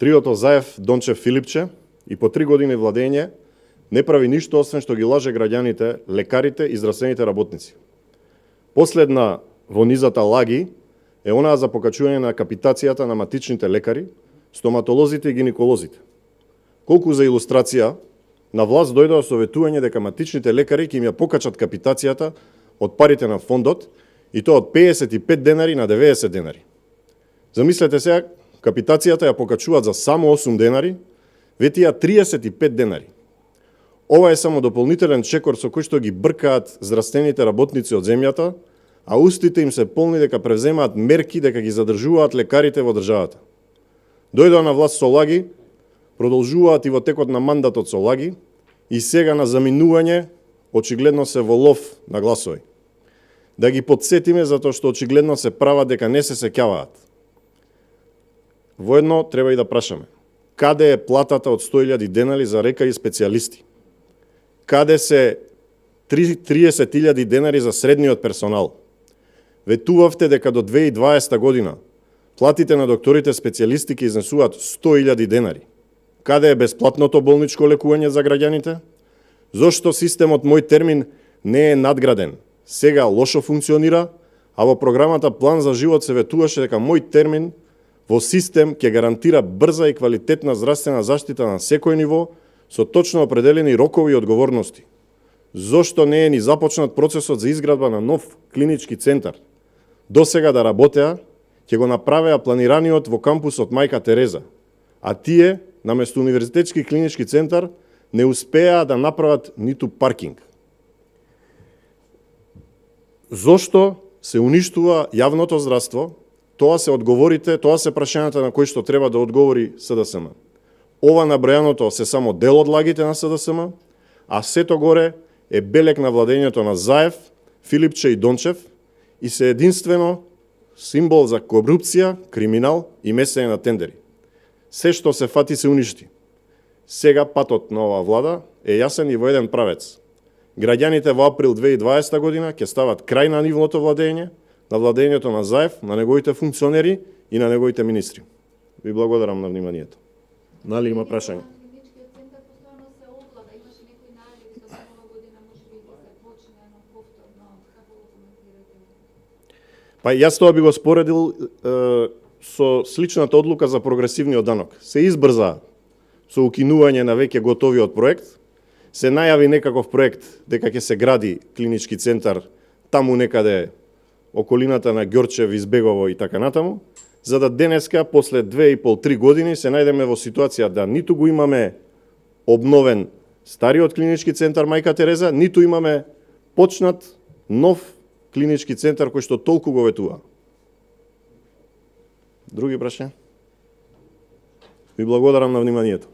Триото Заев, Дончев, Филипче и по 3 години владење не прави ништо освен што ги лаже граѓаните, лекарите и здравствените работници. Последна во низата лаги е онаа за покачување на капитацијата на матичните лекари, стоматолозите и гинеколозите. Колку за илустрација, на власт дојдоа советување дека матичните лекари ќе им ја покачат капитацијата од парите на фондот и тоа од 55 денари на 90 денари. Замислете сега, капитацијата ја покачуваат за само 8 денари, ветија 35 денари. Ова е само дополнителен чекор со кој што ги бркаат здравствените работници од земјата, а устите им се полни дека превземаат мерки дека ги задржуваат лекарите во државата. Дојдоа на власт со лаги, продолжуваат и во текот на мандатот со лаги и сега на заминување очигледно се во лов на гласови. Да ги подсетиме затоа што очигледно се прават дека не се сеќаваат. Воедно треба и да прашаме. Каде е платата од 100.000 денари за лекари специјалисти? Каде се 30.000 денари за средниот персонал? Ветувавте дека до 2020 година платите на докторите специјалисти ќе изнесуваат 100.000 денари. Каде е бесплатното болничко лекување за граѓаните? Зошто системот Мој термин не е надграден? Сега лошо функционира, а во програмата План за живот се ветуваше дека Мој термин во систем ќе гарантира брза и квалитетна здравствена заштита на секој ниво со точно определени рокови и одговорности. Зошто не е ни започнат процесот за изградба на нов клинички центар? До сега да работеа, ќе го направеа планираниот во кампусот Мајка Тереза, а тие, наместо универзитетски клинички центар, не успеа да направат ниту паркинг. Зошто се уништува јавното здравство? Тоа се одговорите, тоа се прашањата на кои што треба да одговори СДСМ. Ова набројаното се само дел од лагите на СДСМ, а сето горе е белег на владењето на Заев, Филипче и Дончев и се единствено символ за корупција, криминал и месење на тендери. Се што се фати се уништи. Сега патот на оваа влада е јасен и во еден правец. Граѓаните во април 2020 година ќе стават крај на нивното владење, на владењето на Заев, на неговите функционери и на неговите министри. Ви благодарам на вниманието. Нали има прашање? Па јас тоа би го споредил со сличната одлука за прогресивниот данок. Се избрза со укинување на веќе готовиот проект, се најави некаков проект дека ќе се гради клинички центар таму некаде околината на Ѓорчев, Избегово и така натаму, за да денеска, после 2,5-3 години, се најдеме во ситуација да ниту го имаме обновен стариот клинички центар Мајка Тереза, ниту имаме почнат нов клинички центар кој што толку го ветува. Други прашања? Ви благодарам на вниманието.